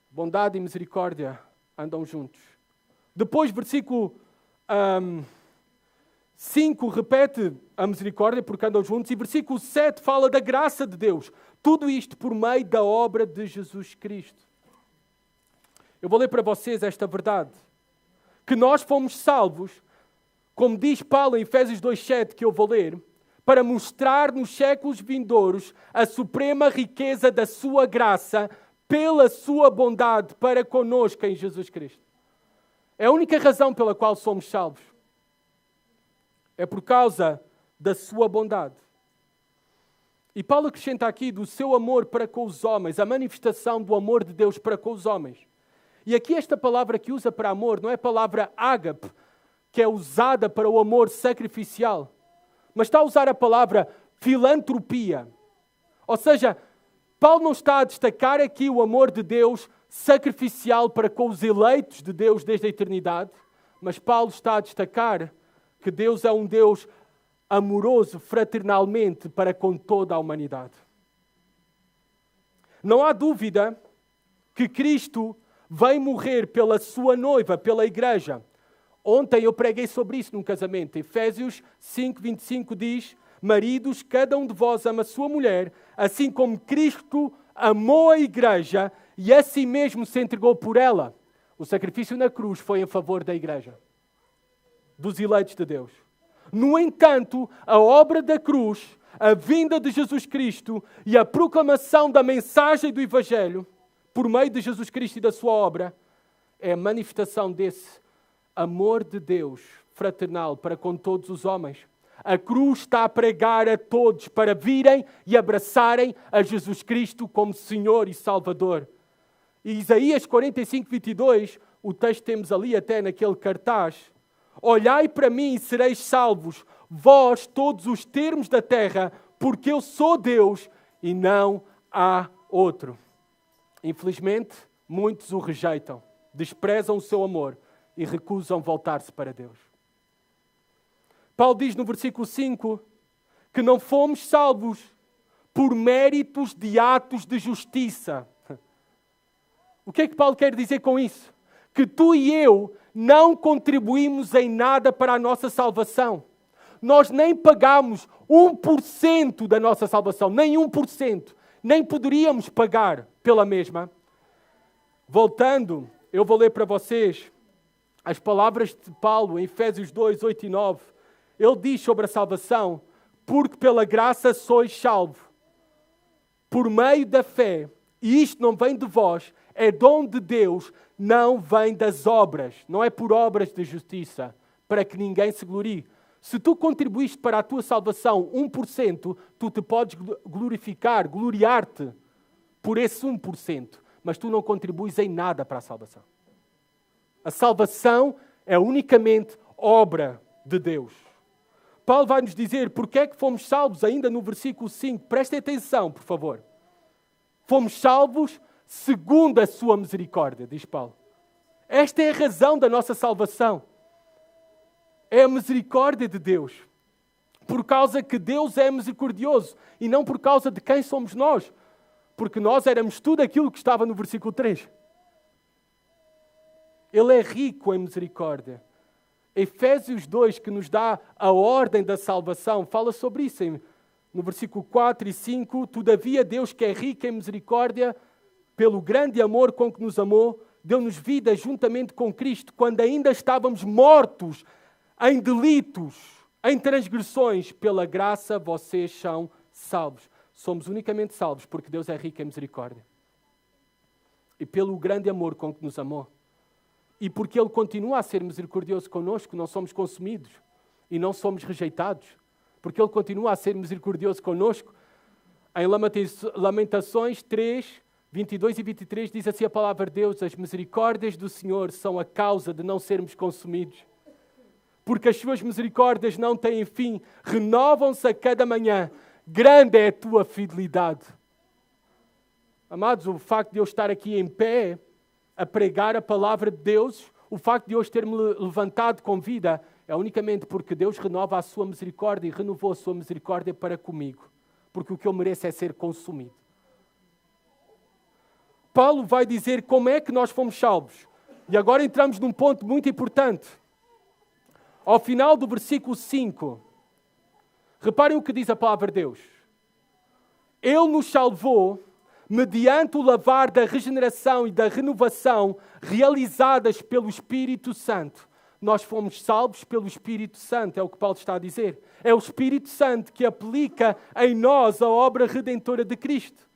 Bondade e misericórdia andam juntos. Depois, versículo 5 repete a misericórdia porque andam juntos. E versículo 7 fala da graça de Deus. Tudo isto por meio da obra de Jesus Cristo. Eu vou ler para vocês esta verdade. Que nós fomos salvos, como diz Paulo em Efésios 2,7, que eu vou ler, para mostrar nos séculos vindouros a suprema riqueza da sua graça pela sua bondade para conosco em Jesus Cristo. É a única razão pela qual somos salvos. É por causa da sua bondade. E Paulo acrescenta aqui do seu amor para com os homens, a manifestação do amor de Deus para com os homens. E aqui esta palavra que usa para amor não é a palavra ágape, que é usada para o amor sacrificial, mas está a usar a palavra filantropia. Ou seja, Paulo não está a destacar aqui o amor de Deus sacrificial para com os eleitos de Deus desde a eternidade, mas Paulo está a destacar que Deus é um Deus amoroso fraternalmente para com toda a humanidade. Não há dúvida que Cristo vem morrer pela sua noiva, pela igreja. Ontem eu preguei sobre isso num casamento. Efésios 5:25 diz: maridos, cada um de vós ama a sua mulher, assim como Cristo amou a igreja e a si mesmo se entregou por ela. O sacrifício na cruz foi em favor da igreja, dos eleitos de Deus. No entanto, a obra da cruz, a vinda de Jesus Cristo e a proclamação da mensagem do Evangelho, por meio de Jesus Cristo e da sua obra, é a manifestação desse amor de Deus fraternal para com todos os homens. A cruz está a pregar a todos para virem e abraçarem a Jesus Cristo como Senhor e Salvador. E Isaías 45:22, o texto temos ali até naquele cartaz: olhai para mim e sereis salvos, vós todos os termos da terra, porque eu sou Deus e não há outro. Infelizmente, muitos o rejeitam, desprezam o seu amor e recusam voltar-se para Deus. Paulo diz no versículo 5 que não fomos salvos por méritos de atos de justiça. O que é que Paulo quer dizer com isso? Que tu e eu não contribuímos em nada para a nossa salvação. Nós nem pagamos 1% da nossa salvação, nem 1%. nem poderíamos pagar pela mesma. Voltando, eu vou ler para vocês as palavras de Paulo em Efésios 2, 8 e 9. Ele diz sobre a salvação: porque pela graça sois salvos, por meio da fé, e isto não vem de vós, é dom de Deus, não vem das obras, não é por obras de justiça, para que ninguém se glorie. Se tu contribuíste para a tua salvação 1%, tu te podes gloriar-te por esse 1%, mas tu não contribuis em nada para a salvação. A salvação é unicamente obra de Deus. Paulo vai nos dizer porque é que fomos salvos ainda no versículo 5. Prestem atenção, por favor. Fomos salvos segundo a sua misericórdia, diz Paulo. Esta é a razão da nossa salvação. É a misericórdia de Deus. Por causa que Deus é misericordioso e não por causa de quem somos nós. Porque nós éramos tudo aquilo que estava no versículo 3. Ele é rico em misericórdia. Efésios 2, que nos dá a ordem da salvação, fala sobre isso. No versículo 4 e 5, todavia Deus, que é rico em misericórdia, pelo grande amor com que nos amou, deu-nos vida juntamente com Cristo, quando ainda estávamos mortos em delitos, em transgressões. Pela graça vocês são salvos. Somos unicamente salvos porque Deus é rico em misericórdia. E pelo grande amor com que nos amou. E porque Ele continua a ser misericordioso connosco, não somos consumidos e não somos rejeitados. Porque Ele continua a ser misericordioso connosco. Em Lamentações 3, 22 e 23 diz assim a palavra de Deus: as misericórdias do Senhor são a causa de não sermos consumidos. Porque as suas misericórdias não têm fim, renovam-se a cada manhã. Grande é a tua fidelidade. Amados, o facto de eu estar aqui em pé a pregar a palavra de Deus, o facto de hoje ter-me levantado com vida, é unicamente porque Deus renova a sua misericórdia e renovou a sua misericórdia para comigo. Porque o que eu mereço é ser consumido. Paulo vai dizer como é que nós fomos salvos. E agora entramos num ponto muito importante. Ao final do versículo 5, reparem o que diz a palavra de Deus. Ele nos salvou mediante o lavar da regeneração e da renovação realizadas pelo Espírito Santo. Nós fomos salvos pelo Espírito Santo, é o que Paulo está a dizer. É o Espírito Santo que aplica em nós a obra redentora de Cristo.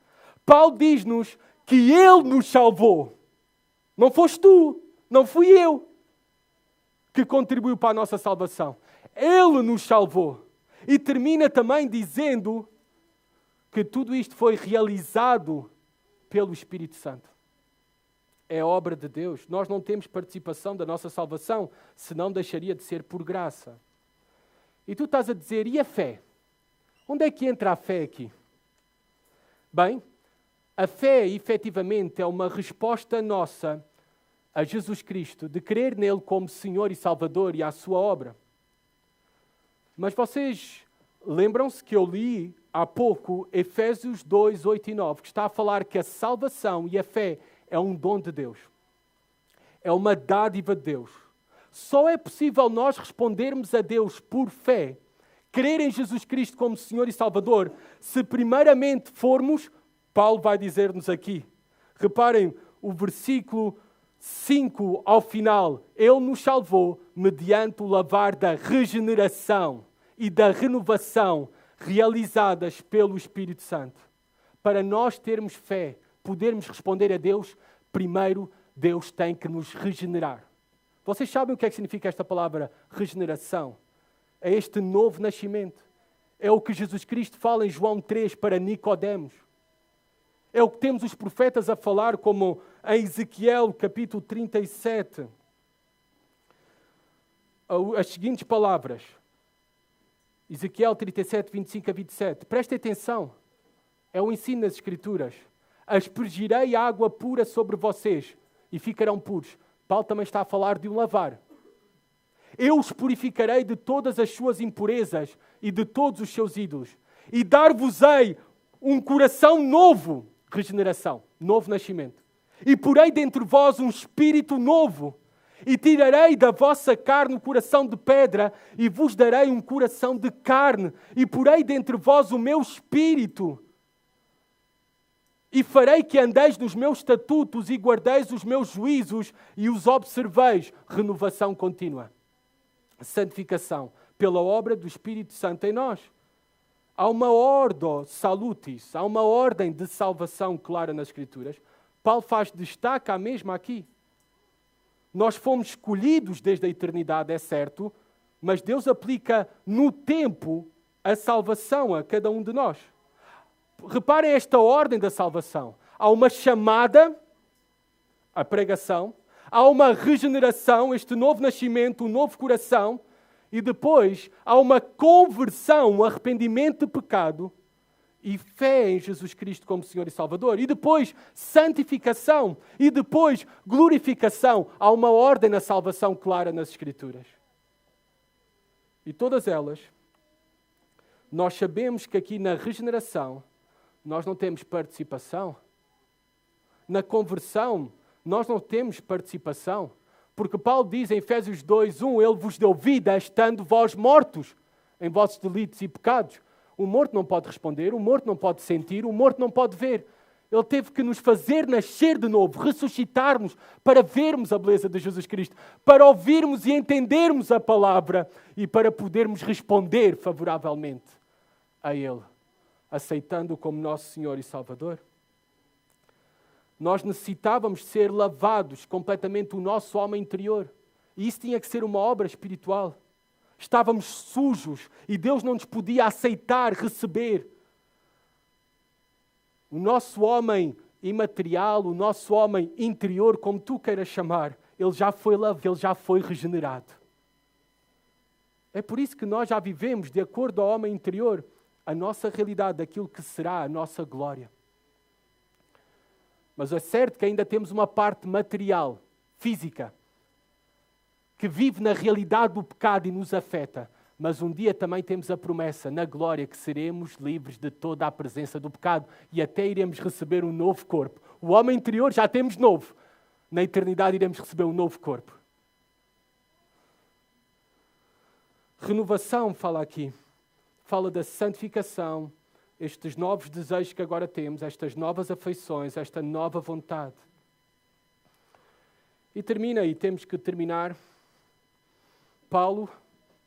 Paulo diz-nos que Ele nos salvou. Não foste tu, não fui eu que contribuiu para a nossa salvação. Ele nos salvou. E termina também dizendo que tudo isto foi realizado pelo Espírito Santo. É obra de Deus. Nós não temos participação da nossa salvação, senão deixaria de ser por graça. E tu estás a dizer, e a fé? Onde é que entra a fé aqui? Bem, a fé, efetivamente, é uma resposta nossa a Jesus Cristo, de crer nele como Senhor e Salvador e à sua obra. Mas vocês lembram-se que eu li há pouco Efésios 2, 8 e 9, que está a falar que a salvação e a fé é um dom de Deus. É uma dádiva de Deus. Só é possível nós respondermos a Deus por fé, crer em Jesus Cristo como Senhor e Salvador, se primeiramente formos, Paulo vai dizer-nos aqui, reparem o versículo 5 ao final, Ele nos salvou mediante o lavar da regeneração e da renovação realizadas pelo Espírito Santo. Para nós termos fé, podermos responder a Deus, primeiro Deus tem que nos regenerar. Vocês sabem o que é que significa esta palavra regeneração? É este novo nascimento. É o que Jesus Cristo fala em João 3 para Nicodemos. É o que temos os profetas a falar, como em Ezequiel, capítulo 37. As seguintes palavras. Ezequiel 37, 25 a 27. Prestem atenção. É o ensino das Escrituras. Aspergirei água pura sobre vocês e ficarão puros. Paulo também está a falar de um lavar. Eu os purificarei de todas as suas impurezas e de todos os seus ídolos. E dar-vos-ei um coração novo. Regeneração, novo nascimento. E porei dentre vós um espírito novo. E tirarei da vossa carne o coração de pedra e vos darei um coração de carne. E porei dentre vós o meu espírito. E farei que andeis nos meus estatutos e guardeis os meus juízos e os observeis. Renovação contínua. Santificação pela obra do Espírito Santo em nós. Há uma ordo salutis, há uma ordem de salvação clara nas Escrituras. Paulo faz destaque à mesma aqui. Nós fomos escolhidos desde a eternidade, é certo, mas Deus aplica no tempo a salvação a cada um de nós. Reparem esta ordem da salvação. Há uma chamada, a pregação, há uma regeneração, este novo nascimento, um novo coração, e depois há uma conversão, um arrependimento de pecado e fé em Jesus Cristo como Senhor e Salvador. E depois santificação, e depois glorificação. Há uma ordem na salvação clara nas Escrituras. E todas elas, nós sabemos que aqui na regeneração, nós não temos participação. Na conversão, nós não temos participação. Porque Paulo diz em Efésios 2:1, Ele vos deu vida, estando vós mortos em vossos delitos e pecados. O morto não pode responder, o morto não pode sentir, o morto não pode ver. Ele teve que nos fazer nascer de novo, ressuscitar-nos para vermos a beleza de Jesus Cristo, para ouvirmos e entendermos a palavra e para podermos responder favoravelmente a Ele, aceitando-o como nosso Senhor e Salvador. Nós necessitávamos ser lavados completamente o nosso homem interior. E isso tinha que ser uma obra espiritual. Estávamos sujos e Deus não nos podia aceitar, receber. O nosso homem imaterial, o nosso homem interior, como tu queiras chamar, ele já foi lavado, ele já foi regenerado. É por isso que nós já vivemos, de acordo ao homem interior, a nossa realidade, aquilo que será a nossa glória. Mas é certo que ainda temos uma parte material, física, que vive na realidade do pecado e nos afeta. Mas um dia também temos a promessa, na glória, que seremos livres de toda a presença do pecado e até iremos receber um novo corpo. O homem interior já temos novo. Na eternidade iremos receber um novo corpo. Renovação fala aqui. Fala da santificação, estes novos desejos que agora temos, estas novas afeições, esta nova vontade. E termina, e temos que terminar, Paulo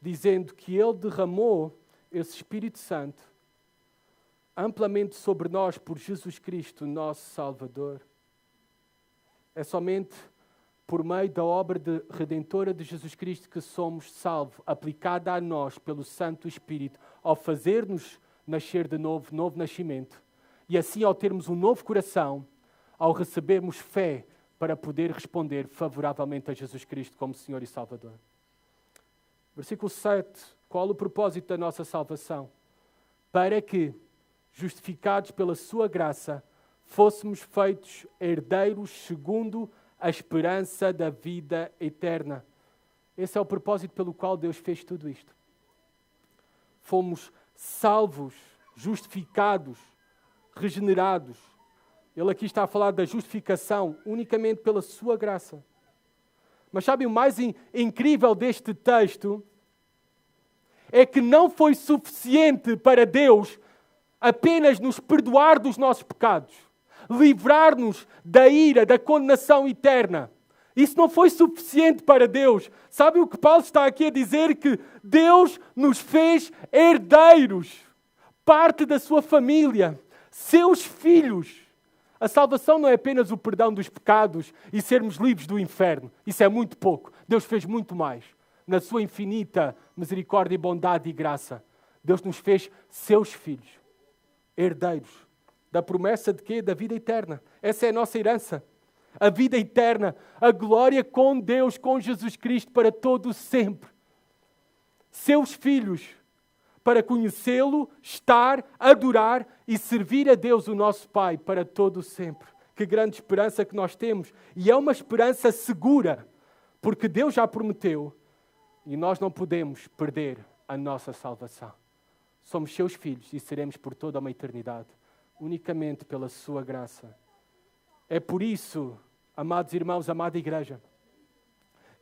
dizendo que ele derramou esse Espírito Santo amplamente sobre nós por Jesus Cristo, nosso Salvador. É somente por meio da obra redentora de Jesus Cristo que somos salvos, aplicada a nós pelo Santo Espírito, ao fazer-nos nascer de novo, novo nascimento. E assim, ao termos um novo coração, ao recebermos fé para poder responder favoravelmente a Jesus Cristo como Senhor e Salvador. Versículo 7. Qual o propósito da nossa salvação? Para que, justificados pela sua graça, fôssemos feitos herdeiros segundo a esperança da vida eterna. Esse é o propósito pelo qual Deus fez tudo isto. Fomos salvos, justificados, regenerados. Ele aqui está a falar da justificação unicamente pela sua graça. Mas sabem, o mais incrível deste texto é que não foi suficiente para Deus apenas nos perdoar dos nossos pecados, livrar-nos da ira, da condenação eterna. Isso não foi suficiente para Deus. Sabe o que Paulo está aqui a dizer? Que Deus nos fez herdeiros, parte da sua família, seus filhos. A salvação não é apenas o perdão dos pecados e sermos livres do inferno. Isso é muito pouco. Deus fez muito mais. Na sua infinita misericórdia, bondade e graça, Deus nos fez seus filhos, herdeiros da promessa de quê? Da vida eterna. Essa é a nossa herança. A vida eterna, a glória com Deus, com Jesus Cristo para todo sempre. Seus filhos, para conhecê-lo, estar, adorar e servir a Deus, o nosso Pai, para todo sempre. Que grande esperança que nós temos. E é uma esperança segura, porque Deus já prometeu e nós não podemos perder a nossa salvação. Somos seus filhos e seremos por toda uma eternidade, unicamente pela sua graça. É por isso, amados irmãos, amada igreja,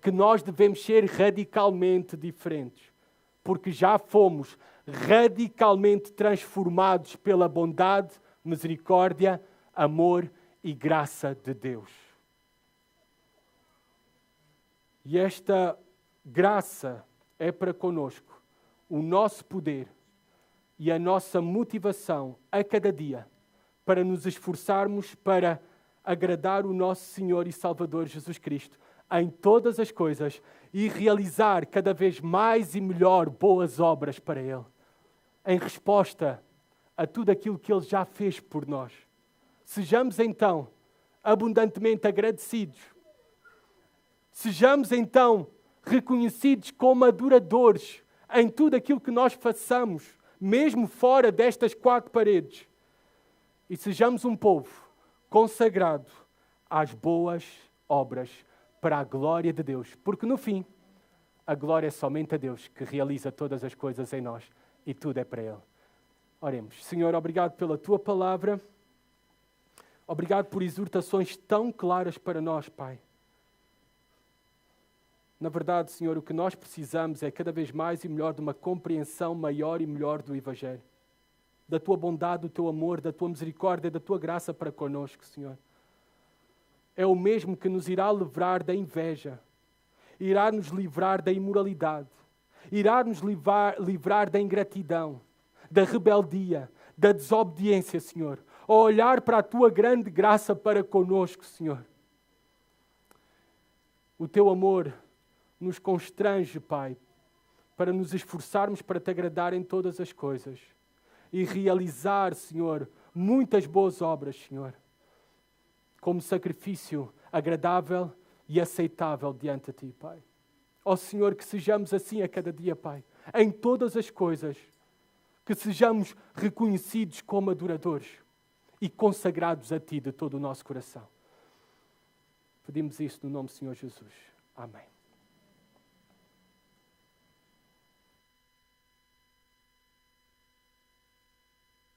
que nós devemos ser radicalmente diferentes, porque já fomos radicalmente transformados pela bondade, misericórdia, amor e graça de Deus. E esta graça é para conosco o nosso poder e a nossa motivação a cada dia para nos esforçarmos para agradar o nosso Senhor e Salvador Jesus Cristo em todas as coisas e realizar cada vez mais e melhor boas obras para Ele, em resposta a tudo aquilo que Ele já fez por nós. Sejamos então abundantemente agradecidos. Sejamos então reconhecidos como adoradores em tudo aquilo que nós façamos, mesmo fora destas quatro paredes. E sejamos um povo consagrado às boas obras para a glória de Deus. Porque no fim, a glória é somente a Deus que realiza todas as coisas em nós e tudo é para Ele. Oremos. Senhor, obrigado pela Tua palavra. Obrigado por exortações tão claras para nós, Pai. Na verdade, Senhor, o que nós precisamos é cada vez mais e melhor de uma compreensão maior e melhor do Evangelho. Da Tua bondade, do Teu amor, da Tua misericórdia, da Tua graça para conosco, Senhor. É o mesmo que nos irá livrar da inveja, irá nos livrar da imoralidade, irá nos livrar da ingratidão, da rebeldia, da desobediência, Senhor. Ao olhar para a Tua grande graça para conosco, Senhor. O Teu amor nos constrange, Pai, para nos esforçarmos para Te agradar em todas as coisas e realizar, Senhor, muitas boas obras, Senhor, como sacrifício agradável e aceitável diante de Ti, Pai. Ó Senhor, que sejamos assim a cada dia, Pai, em todas as coisas, que sejamos reconhecidos como adoradores e consagrados a Ti de todo o nosso coração. Pedimos isso no nome do Senhor Jesus. Amém.